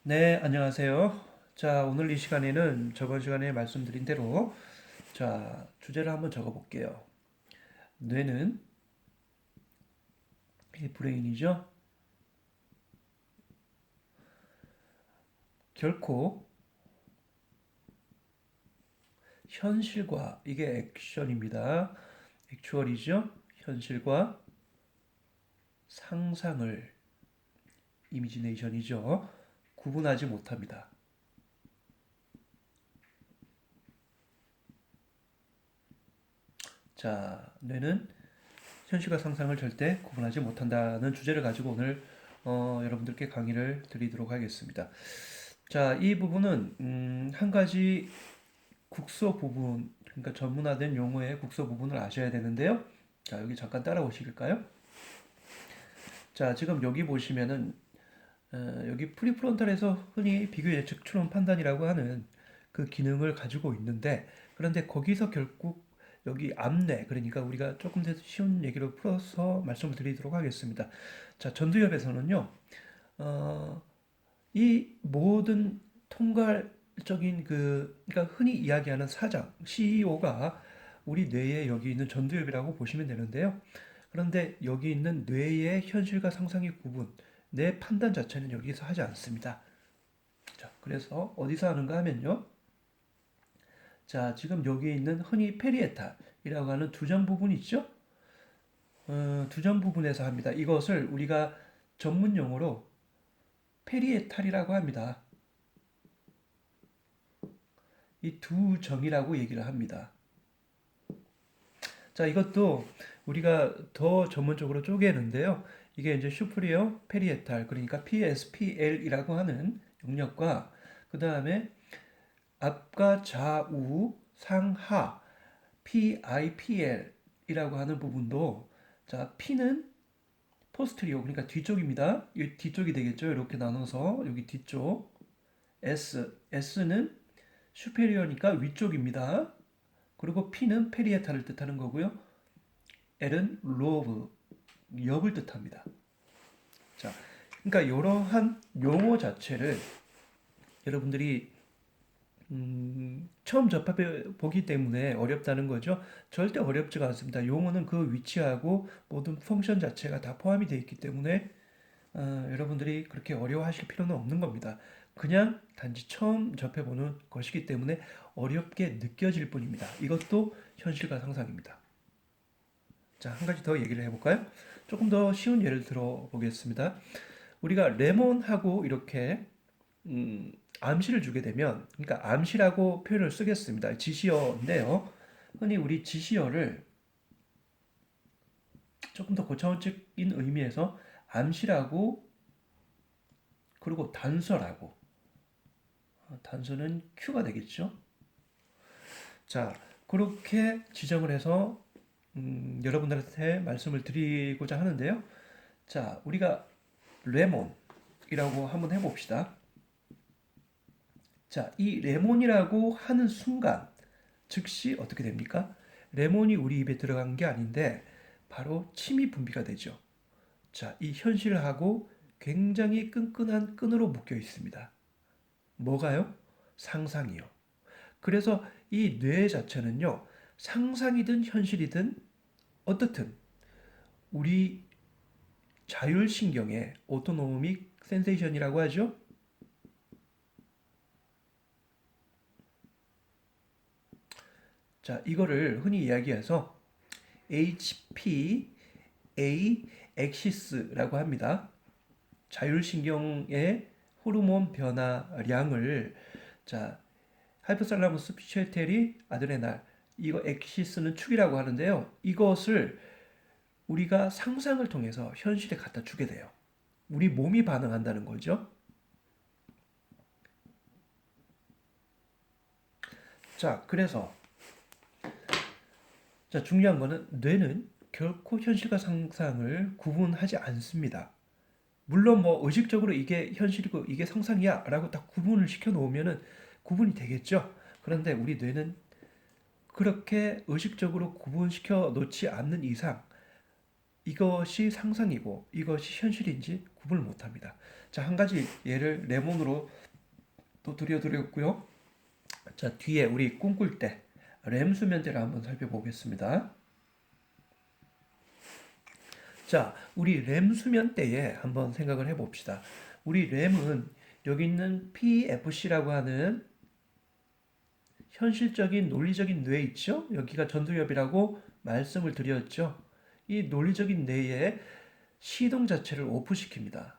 네, 안녕하세요. 자, 오늘 이 시간에는 저번 시간에 말씀드린 대로 주제를 한번 적어 볼게요. 뇌는 이 브레인이죠. 결코 현실과 이게 액션입니다. 액추얼이죠. 현실과 상상을 이미지네이션이죠. 구분하지 못합니다. 자, 뇌는 현실과 상상을 절대 구분하지 못한다는 주제를 가지고 오늘 여러분들께 강의를 드리도록 하겠습니다. 자, 이 부분은 한 가지 국서 부분, 그러니까 전문화된 용어의 국서 부분을 아셔야 되는데요. 자, 여기 잠깐 따라오실까요? 자, 지금 여기 보시면은 여기 프리프론탈에서 흔히 비교 예측 추론 판단이라고 하는 그 기능을 가지고 있는데, 그런데 거기서 결국 여기 앞내, 그러니까 우리가 조금 더 쉬운 얘기로 풀어서 말씀을 드리도록 하겠습니다. 자, 전두엽에서는요, 어, 이 모든 통괄적인 그러니까 흔히 이야기하는 사장, CEO가 우리 뇌에 여기 있는 전두엽이라고 보시면 되는데요. 그런데 여기 있는 뇌의 현실과 상상의 구분, 내 판단 자체는 여기서 하지 않습니다. 자, 그래서 어디서 하는가 하면요. 자, 지금 여기 있는 흔히 페리에탈이라고 하는 두점 부분 있죠? 두점 부분에서 합니다. 이것을 우리가 전문 용어로 페리에탈이라고 합니다. 이 두 점이라고 얘기를 합니다. 자, 이것도 우리가 더 전문적으로 쪼개는데요. 이게 이제 슈프리어 페리에탈, 그러니까 PSPL이라고 하는 영역과 그 다음에 앞과 좌우 상하 PIPL이라고 하는 부분도 자, P는 포스트리어, 그러니까 뒤쪽입니다. 이 뒤쪽이 되겠죠. 이렇게 나눠서 여기 뒤쪽. S는 슈페리어니까 위쪽입니다. 그리고 P는 페리에탈을 뜻하는 거고요. L은 로브, 옆을 뜻합니다. 자, 그러니까 이러한 용어 자체를 여러분들이 처음 접해 보기 때문에 어렵다는 거죠. 절대 어렵지가 않습니다. 용어는 그 위치하고 모든 펑션 자체가 다 포함이 되어 있기 때문에 여러분들이 그렇게 어려워하실 필요는 없는 겁니다. 그냥 단지 처음 접해보는 것이기 때문에 어렵게 느껴질 뿐입니다. 이것도 현실과 상상입니다. 자, 한 가지 더 얘기를 해볼까요? 조금 더 쉬운 예를 들어보겠습니다. 우리가 레몬하고 이렇게 암시를 주게 되면, 그러니까 암시라고 표현을 쓰겠습니다. 지시어인데요. 흔히 우리 지시어를 조금 더 고차원적인 의미에서 암시라고, 그리고 단서라고, 단서는 Q가 되겠죠. 자, 그렇게 지정을 해서 여러분들한테 말씀을 드리고자 하는데요. 자, 우리가 레몬이라고 한번 해봅시다. 자, 이 레몬이라고 하는 순간 즉시 어떻게 됩니까? 레몬이 우리 입에 들어간 게 아닌데 바로 침이 분비가 되죠. 자, 이 현실하고 굉장히 끈끈한 끈으로 묶여 있습니다. 뭐가요? 상상이요. 그래서 이 뇌 자체는요, 상상이든 현실이든 어떻든 우리 자율신경의 오토노믹 센세이션이라고 하죠. 자, 이거를 흔히 이야기해서 HPA 엑시스라고 합니다. 자율신경의 호르몬 변화량을 자, 하이포살라무스 피추이테리 아드레날 이거 엑시스는 축이라고 하는데요. 이것을 우리가 상상을 통해서 현실에 갖다 주게 돼요. 우리 몸이 반응한다는 거죠. 자, 그래서 자, 중요한 거는 뇌는 결코 현실과 상상을 구분하지 않습니다. 물론 뭐 의식적으로 이게 현실이고 이게 상상이야 라고 딱 구분을 시켜 놓으면은 구분이 되겠죠. 그런데 우리 뇌는 그렇게 의식적으로 구분시켜 놓지 않는 이상 이것이 상상이고 이것이 현실인지 구분을 못합니다. 자, 한 가지 예를 레몬으로 또 들여드렸고요. 자, 뒤에 우리 꿈꿀 때 렘 수면대를 한번 살펴보겠습니다. 자, 우리 렘 수면 때에 한번 생각을 해봅시다. 우리 렘은 여기 있는 PFC라고 하는 현실적인 논리적인 뇌 있죠? 여기가 전두엽이라고 말씀을 드렸죠. 이 논리적인 뇌의 시동 자체를 오프시킵니다.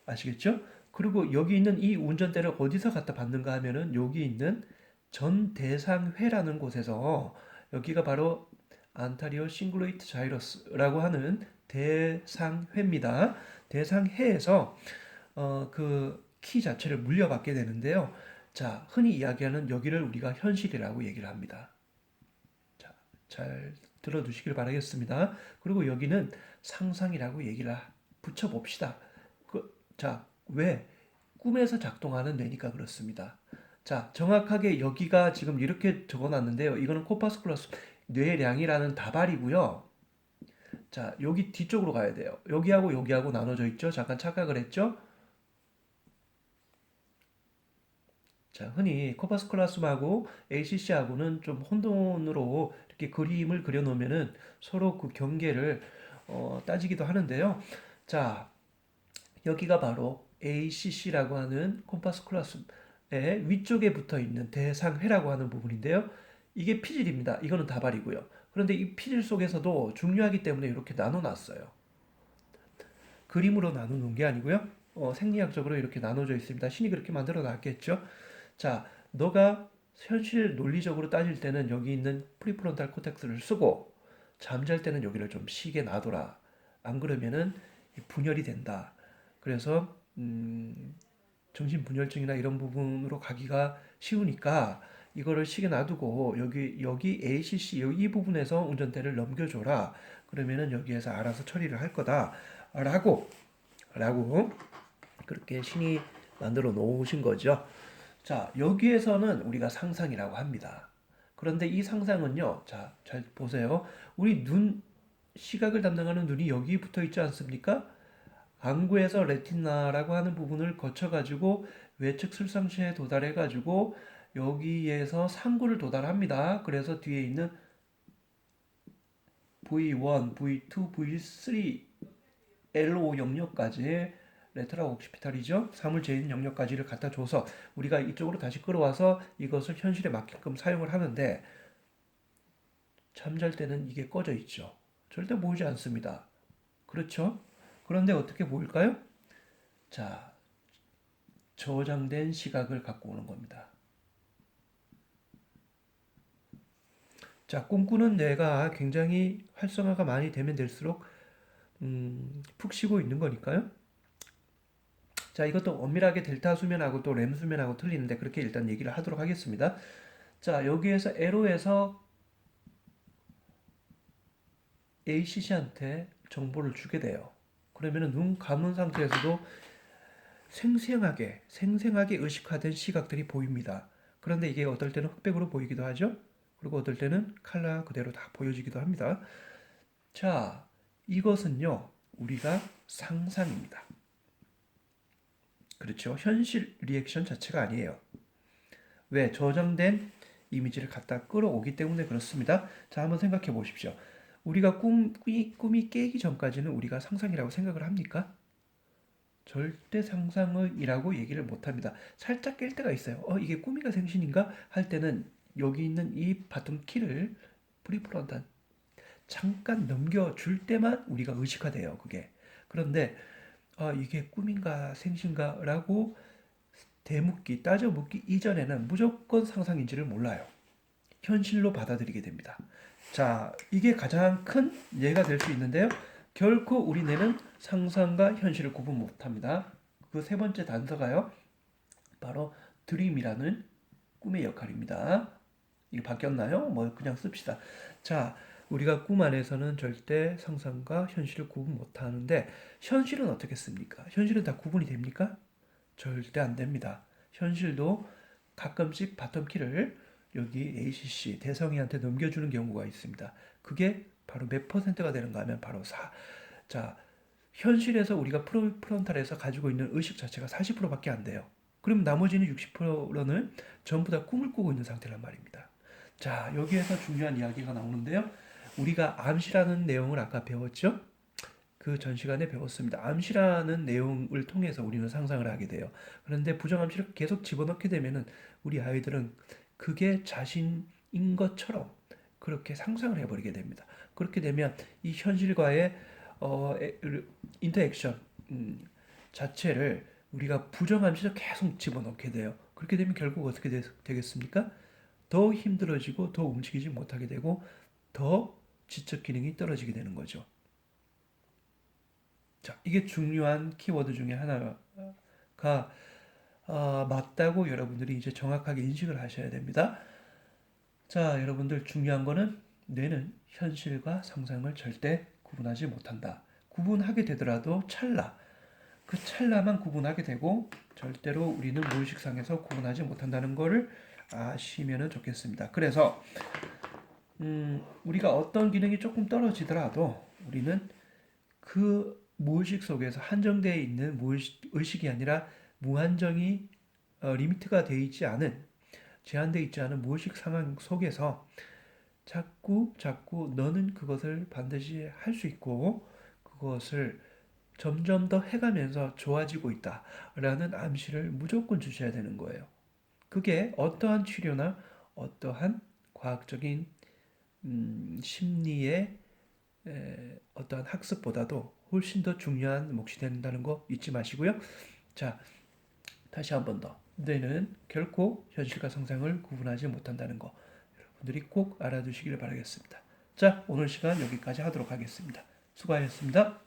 아시겠죠? 그리고 여기 있는 이 운전대를 어디서 갖다 받는가 하면은 여기 있는 전대상회라는 곳에서 여기가 바로 안타리오 싱글레이트 자이러스라고 하는 대상회입니다. 대상회에서 그 키 자체를 물려받게 되는데요. 자, 흔히 이야기하는 여기를 우리가 현실이라고 얘기를 합니다. 자, 잘 들어두시길 바라겠습니다. 그리고 여기는 상상이라고 얘기를 붙여봅시다. 자, 왜? 꿈에서 작동하는 뇌니까 그렇습니다. 자, 정확하게 여기가 지금 이렇게 적어놨는데요. 이거는 코파스쿨러스 뇌량이라는 다발이고요. 자, 여기 뒤쪽으로 가야 돼요. 여기하고 여기하고 나눠져 있죠. 잠깐 착각을 했죠. 자, 흔히 코파스쿨라스하고 ACC하고는 좀 혼돈으로 이렇게 그림을 그려놓으면은 서로 그 경계를 따지기도 하는데요. 자, 여기가 바로 ACC라고 하는 콤파스 클라스의 위쪽에 붙어 있는 대상회라고 하는 부분인데요. 이게 피질입니다. 이거는 다발이고요. 그런데 이 피질 속에서도 중요하기 때문에 이렇게 나눠놨어요. 그림으로 나누는 게 아니고요. 생리학적으로 이렇게 나눠져 있습니다. 신이 그렇게 만들어 놨겠죠. 자, 너가 현실 논리적으로 따질 때는 여기 있는 프리프론탈 코텍스를 쓰고 잠잘 때는 여기를 좀 쉬게 놔둬라. 안 그러면은 분열이 된다. 그래서 정신분열증이나 이런 부분으로 가기가 쉬우니까 이거를 쉬게 놔두고 여기 ACC 이 부분에서 운전대를 넘겨줘라. 그러면은 여기에서 알아서 처리를 할 거다라고 그렇게 신이 만들어 놓으신 거죠. 자, 여기에서는 우리가 상상이라고 합니다. 그런데 이 상상은요, 자, 잘 보세요. 우리 시각을 담당하는 눈이 여기 붙어 있지 않습니까? 안구에서 레티나라고 하는 부분을 거쳐가지고 외측 슬상체에 도달해가지고 여기에서 상구를 도달합니다. 그래서 뒤에 있는 V1, V2, V3, LO 영역까지 레트라 옥시피탈이죠. 사물재인 영역까지를 갖다 줘서 우리가 이쪽으로 다시 끌어와서 이것을 현실에 맞게끔 사용을 하는데 잠잘 때는 이게 꺼져 있죠. 절대 보이지 않습니다. 그렇죠? 그런데 어떻게 보일까요? 자, 저장된 시각을 갖고 오는 겁니다. 자, 꿈꾸는 뇌가 굉장히 활성화가 많이 되면 될수록 푹 쉬고 있는 거니까요. 자, 이것도 엄밀하게 델타 수면하고 또 렘 수면하고 틀리는데 그렇게 일단 얘기를 하도록 하겠습니다. 자, 여기에서 에로에서 ACC한테 정보를 주게 돼요. 그러면은 눈 감은 상태에서도 생생하게 의식화된 시각들이 보입니다. 그런데 이게 어떨 때는 흑백으로 보이기도 하죠. 그리고 어떨 때는 컬러 그대로 다 보여지기도 합니다. 자, 이것은요, 우리가 상상입니다. 그렇죠. 현실 리액션 자체가 아니에요. 왜? 저장된 이미지를 갖다 끌어오기 때문에 그렇습니다. 자, 한번 생각해 보십시오. 우리가 꿈이 깨기 전까지는 우리가 상상이라고 생각을 합니까? 절대 상상이라고 얘기를 못 합니다. 살짝 깰 때가 있어요. 이게 꿈인가 생신인가? 할 때는 여기 있는 이 바텀 키를 프리프론탈 잠깐 넘겨줄 때만 우리가 의식화돼요, 그게. 그런데, 이게 꿈인가 생신가? 라고 따져 묻기 이전에는 무조건 상상인지를 몰라요. 현실로 받아들이게 됩니다. 자, 이게 가장 큰 예가 될 수 있는데요. 결코 우리 뇌는 상상과 현실을 구분 못합니다. 그 세 번째 단서가요. 바로 드림이라는 꿈의 역할입니다. 이게 바뀌었나요? 뭐 그냥 씁시다. 자, 우리가 꿈 안에서는 절대 상상과 현실을 구분 못하는데 현실은 어떻겠습니까? 현실은 다 구분이 됩니까? 절대 안 됩니다. 현실도 가끔씩 바텀키를 여기 ACC 대성이한테 넘겨주는 경우가 있습니다. 그게 바로 몇 퍼센트가 되는가 하면 바로 4. 자, 현실에서 우리가 프론탈에서 가지고 있는 의식 자체가 40%밖에 안 돼요. 그럼 나머지는 60%는 전부 다 꿈을 꾸고 있는 상태란 말입니다. 자, 여기에서 중요한 이야기가 나오는데요. 우리가 암시라는 내용을 아까 배웠죠? 그 전 시간에 배웠습니다. 암시라는 내용을 통해서 우리는 상상을 하게 돼요. 그런데 부정암시를 계속 집어넣게 되면은 우리 아이들은 그게 자신인 것처럼 그렇게 상상을 해버리게 됩니다. 그렇게 되면 이 현실과의 인터액션 자체를 우리가 부정암시를 계속 집어넣게 돼요. 그렇게 되면 결국 어떻게 되겠습니까? 더 힘들어지고 더 움직이지 못하게 되고 더 지적 기능이 떨어지게 되는 거죠. 자, 이게 중요한 키워드 중에 하나가 맞다고 여러분들이 이제 정확하게 인식을 하셔야 됩니다. 자, 여러분들 중요한 거는 뇌는 현실과 상상을 절대 구분하지 못한다. 구분하게 되더라도 찰나, 그 찰나만 구분하게 되고 절대로 우리는 무의식상에서 구분하지 못한다는 거를 아시면 좋겠습니다. 그래서 우리가 어떤 기능이 조금 떨어지더라도 우리는 그 무의식 속에서 한정되어 있는 의식이 아니라 무한정이 리미트가 되어 있지 않은 제한되어 있지 않은 무의식 상황 속에서 자꾸 너는 그것을 반드시 할 수 있고 그것을 점점 더 해가면서 좋아지고 있다라는 암시를 무조건 주셔야 되는 거예요. 그게 어떠한 치료나 어떠한 과학적인 심리의 어떠한 학습보다도 훨씬 더 중요한 몫이 된다는 거 잊지 마시고요. 자, 다시 한 번 더. 뇌는 결코 현실과 상상을 구분하지 못한다는 거 여러분들이 꼭 알아두시길 바라겠습니다. 자, 오늘 시간 여기까지 하도록 하겠습니다. 수고하셨습니다.